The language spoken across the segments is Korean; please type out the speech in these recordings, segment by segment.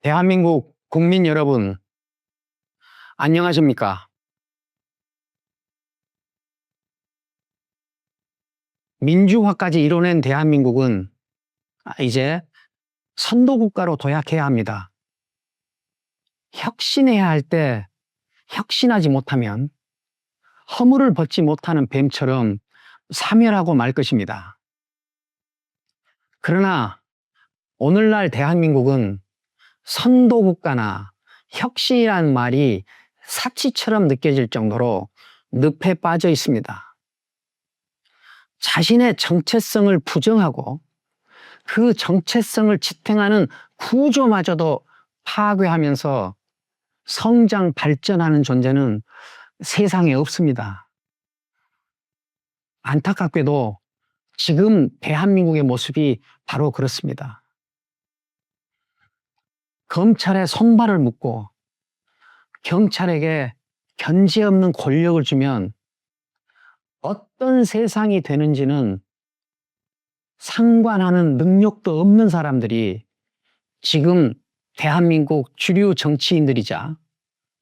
대한민국 국민 여러분, 안녕하십니까? 민주화까지 이뤄낸 대한민국은 이제 선도국가로 도약해야 합니다. 혁신해야 할 때 혁신하지 못하면 허물을 벗지 못하는 뱀처럼 사멸하고 말 것입니다. 그러나 오늘날 대한민국은 선도국가나 혁신이라는 말이 사치처럼 느껴질 정도로 늪에 빠져 있습니다. 자신의 정체성을 부정하고 그 정체성을 지탱하는 구조마저도 파괴하면서 성장, 발전하는 존재는 세상에 없습니다. 안타깝게도 지금 대한민국의 모습이 바로 그렇습니다. 검찰에 손발을 묶고 경찰에게 견제 없는 권력을 주면 어떤 세상이 되는지는 상관하는 능력도 없는 사람들이 지금 대한민국 주류 정치인들이자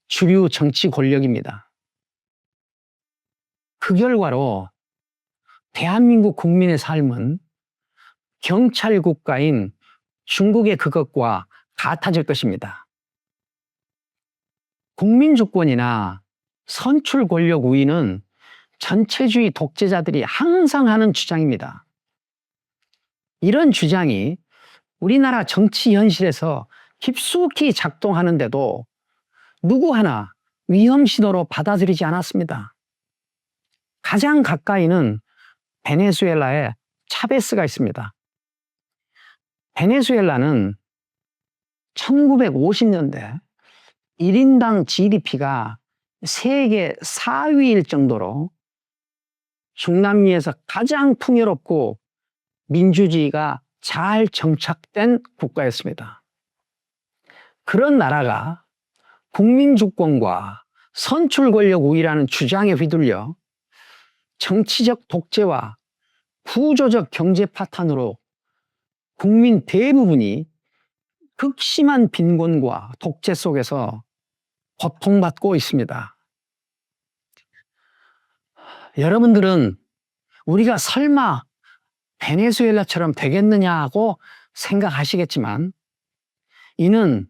주류 정치 권력입니다. 그 결과로 대한민국 국민의 삶은 경찰 국가인 중국의 그것과 같아질 것입니다. 국민 주권이나 선출 권력 우위는 전체주의 독재자들이 항상 하는 주장입니다. 이런 주장이 우리나라 정치 현실에서 깊숙이 작동하는데도 누구 하나 위험 신호로 받아들이지 않았습니다. 가장 가까이는 베네수엘라의 차베스가 있습니다. 베네수엘라는 1950년대 1인당 GDP가 세계 4위일 정도로 중남미에서 가장 풍요롭고 민주주의가 잘 정착된 국가였습니다. 그런 나라가 국민 주권과 선출 권력 우위라는 주장에 휘둘려 정치적 독재와 구조적 경제 파탄으로 국민 대부분이 극심한 빈곤과 독재 속에서 고통받고 있습니다. 여러분들은 우리가 설마 베네수엘라처럼 되겠느냐고 생각하시겠지만 이는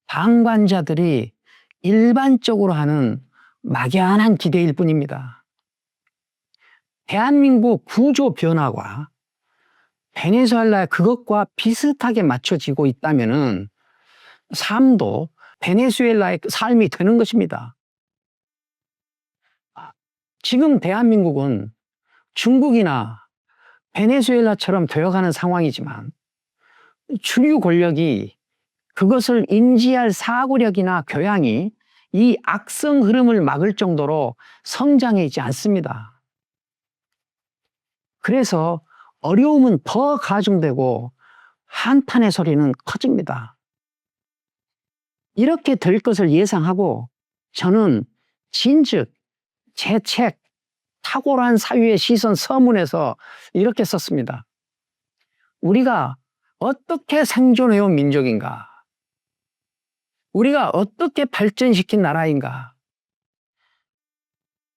방관자들이 일반적으로 하는 막연한 기대일 뿐입니다. 대한민국 구조 변화가 베네수엘라의 그것과 비슷하게 맞춰지고 있다면 삶도 베네수엘라의 삶이 되는 것입니다. 지금 대한민국은 중국이나 베네수엘라처럼 되어가는 상황이지만 주류 권력이 그것을 인지할 사고력이나 교양이 이 악성 흐름을 막을 정도로 성장해 있지 않습니다. 그래서 어려움은 더 가중되고 한탄의 소리는 커집니다. 이렇게 될 것을 예상하고 저는 진즉 제 책 탁월한 사유의 시선 서문에서 이렇게 썼습니다. 우리가 어떻게 생존해온 민족인가? 우리가 어떻게 발전시킨 나라인가?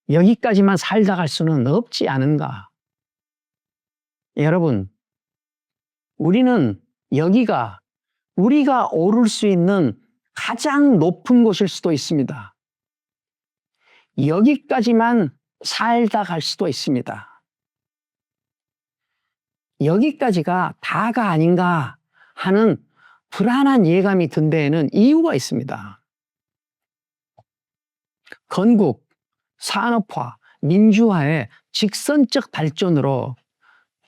여기까지만 살다 갈 수는 없지 않은가? 여러분, 우리는 여기가 우리가 오를 수 있는 가장 높은 곳일 수도 있습니다. 여기까지만 살다 갈 수도 있습니다. 여기까지가 다가 아닌가 하는 불안한 예감이 든 데에는 이유가 있습니다. 건국, 산업화, 민주화의 직선적 발전으로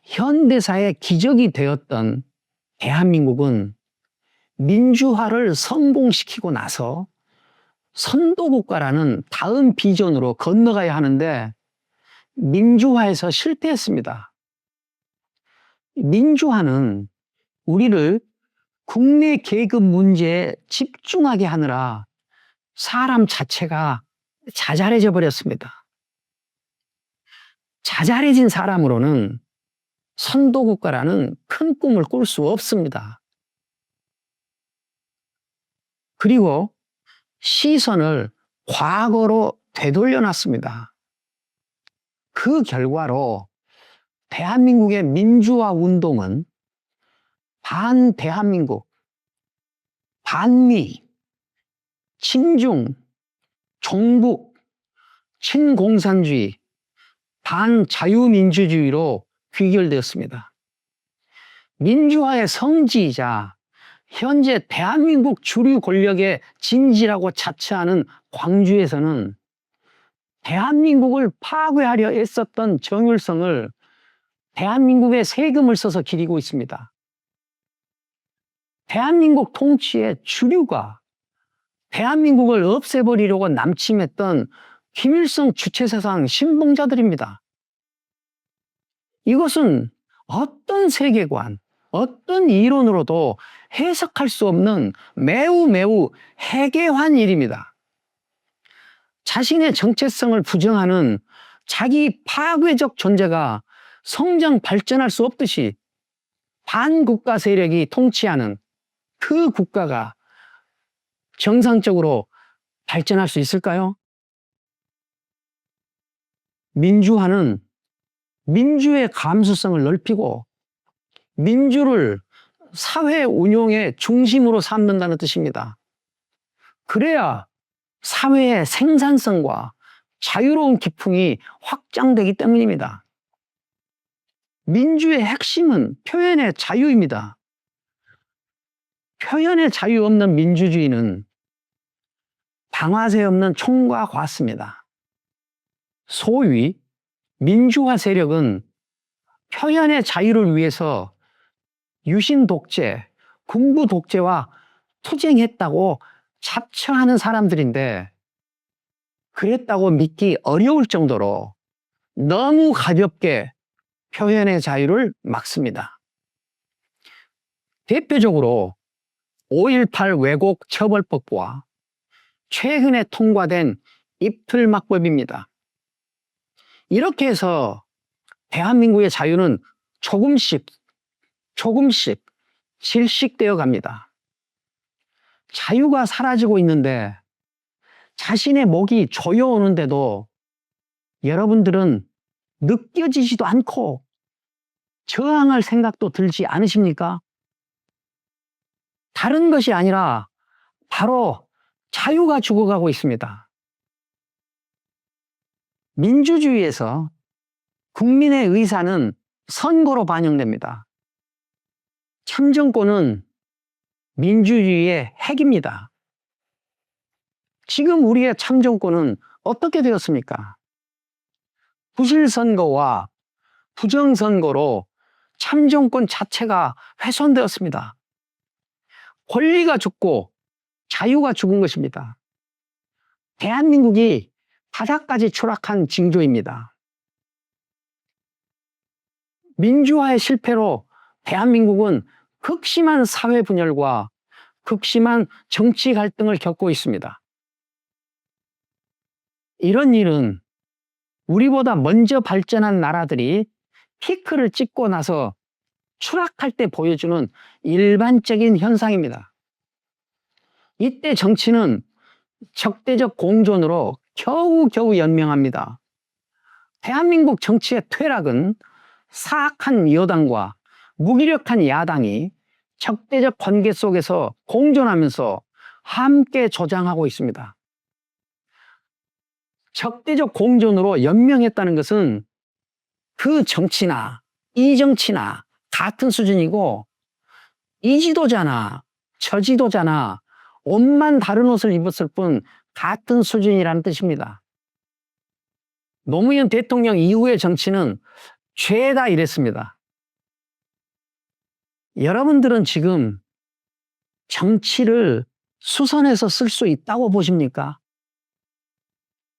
현대사의 기적이 되었던 대한민국은 민주화를 성공시키고 나서 선도국가라는 다음 비전으로 건너가야 하는데 민주화에서 실패했습니다. 민주화는 우리를 국내 계급 문제에 집중하게 하느라 사람 자체가 자잘해져 버렸습니다. 자잘해진 사람으로는 선도국가라는 큰 꿈을 꿀 수 없습니다. 그리고 시선을 과거로 되돌려 놨습니다. 그 결과로 대한민국의 민주화 운동은 반대한민국, 반미, 친중, 종북, 친공산주의, 반자유민주주의로 귀결되었습니다. 민주화의 성지이자 현재 대한민국 주류 권력의 진지라고 자처하는 광주에서는 대한민국을 파괴하려 애썼던 정율성을 대한민국의 세금을 써서 기리고 있습니다. 대한민국 통치의 주류가 대한민국을 없애버리려고 남침했던 김일성 주체사상 신봉자들입니다. 이것은 어떤 세계관, 어떤 이론으로도 해석할 수 없는 매우 해괴한 일입니다. 자신의 정체성을 부정하는 자기 파괴적 존재가 성장 발전할 수 없듯이 반국가 세력이 통치하는 그 국가가 정상적으로 발전할 수 있을까요? 민주화는 민주의 감수성을 넓히고 민주를 사회 운용의 중심으로 삼는다는 뜻입니다. 그래야 사회의 생산성과 자유로운 기풍이 확장되기 때문입니다. 민주의 핵심은 표현의 자유입니다. 표현의 자유 없는 민주주의는 방아쇠 없는 총과 같습니다. 소위 민주화 세력은 표현의 자유를 위해서 유신 독재, 군부 독재와 투쟁했다고 자처하는 사람들인데 그랬다고 믿기 어려울 정도로 너무 가볍게 표현의 자유를 막습니다. 대표적으로 5.18 왜곡 처벌법과 최근에 통과된 입틀막법입니다. 이렇게 해서 대한민국의 자유는 조금씩 질식되어 갑니다. 자유가 사라지고 있는데 자신의 목이 조여오는데도 여러분들은 느껴지지도 않고 저항할 생각도 들지 않으십니까? 다른 것이 아니라 바로 자유가 죽어가고 있습니다. 민주주의에서 국민의 의사는 선거로 반영됩니다. 참정권은 민주주의의 핵입니다. 지금 우리의 참정권은 어떻게 되었습니까? 부실선거와 부정선거로 참정권 자체가 훼손되었습니다. 권리가 죽고 자유가 죽은 것입니다. 대한민국이 바닥까지 추락한 징조입니다. 민주화의 실패로 대한민국은 극심한 사회 분열과 극심한 정치 갈등을 겪고 있습니다. 이런 일은 우리보다 먼저 발전한 나라들이 피크를 찍고 나서 추락할 때 보여주는 일반적인 현상입니다. 이때 정치는 적대적 공존으로 겨우겨우 연명합니다. 대한민국 정치의 퇴락은 사악한 여당과 무기력한 야당이 적대적 관계 속에서 공존하면서 함께 조장하고 있습니다. 적대적 공존으로 연명했다는 것은 그 정치나 이 정치나 같은 수준이고 이 지도자나 저 지도자나 옷만 다른 옷을 입었을 뿐 같은 수준이라는 뜻입니다. 노무현 대통령 이후의 정치는 죄다 이랬습니다. 여러분들은 지금 정치를 수선해서 쓸 수 있다고 보십니까?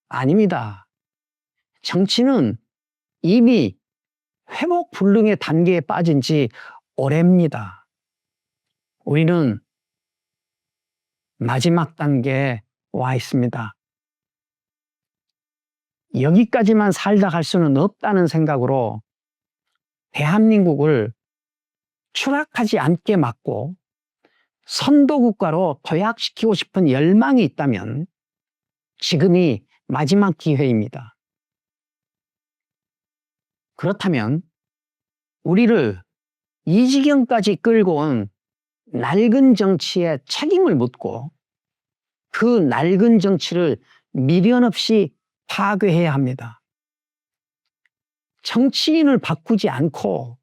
아닙니다. 정치는 이미 회복 불능의 단계에 빠진 지 오래입니다. 우리는 마지막 단계에 와 있습니다. 여기까지만 살다 갈 수는 없다는 생각으로 대한민국을 추락하지 않게 막고 선도국가로 도약시키고 싶은 열망이 있다면 지금이 마지막 기회입니다. 그렇다면 우리를 이 지경까지 끌고 온 낡은 정치에 책임을 묻고 그 낡은 정치를 미련 없이 파괴해야 합니다. 정치인을 바꾸지 않고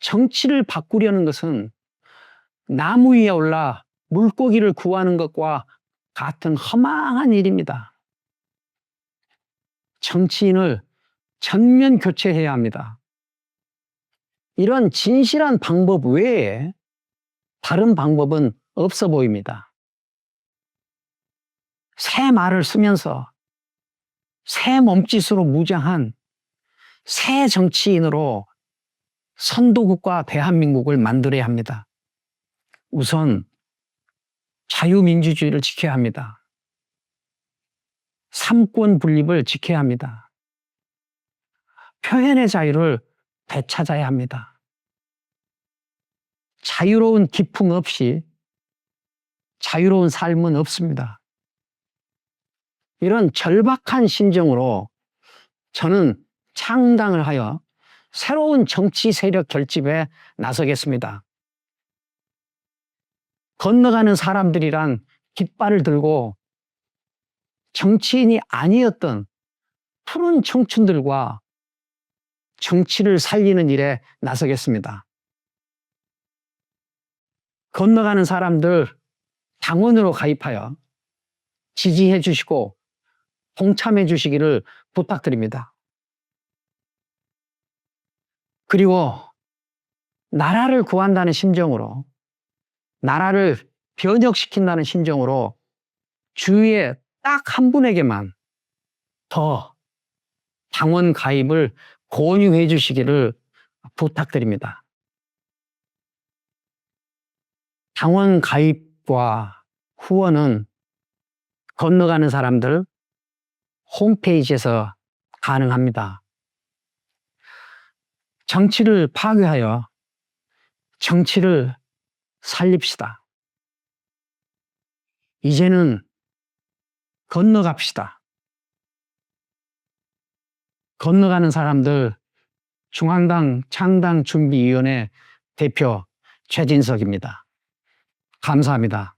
정치를 바꾸려는 것은 나무 위에 올라 물고기를 구하는 것과 같은 허망한 일입니다. 정치인을 전면 교체해야 합니다. 이런 진실한 방법 외에 다른 방법은 없어 보입니다. 새 말을 쓰면서 새 몸짓으로 무장한 새 정치인으로 선도국가 대한민국을 만들어야 합니다. 우선 자유민주주의를 지켜야 합니다. 삼권 분립을 지켜야 합니다. 표현의 자유를 되찾아야 합니다. 자유로운 기풍 없이 자유로운 삶은 없습니다. 이런 절박한 심정으로 저는 창당을 하여 새로운 정치 세력 결집에 나서겠습니다. 건너가는 사람들이란 깃발을 들고 정치인이 아니었던 푸른 청춘들과 정치를 살리는 일에 나서겠습니다. 건너가는 사람들 당원으로 가입하여 지지해 주시고 동참해 주시기를 부탁드립니다. 그리고 나라를 구한다는 심정으로, 나라를 변혁시킨다는 심정으로 주위에 딱 한 분에게만 더 당원 가입을 권유해 주시기를 부탁드립니다. 당원 가입과 후원은 건너가는 사람들 홈페이지에서 가능합니다. 정치를 파괴하여 정치를 살립시다. 이제는 건너갑시다. 건너가는 사람들 중앙당 창당준비위원회 대표 최진석입니다. 감사합니다.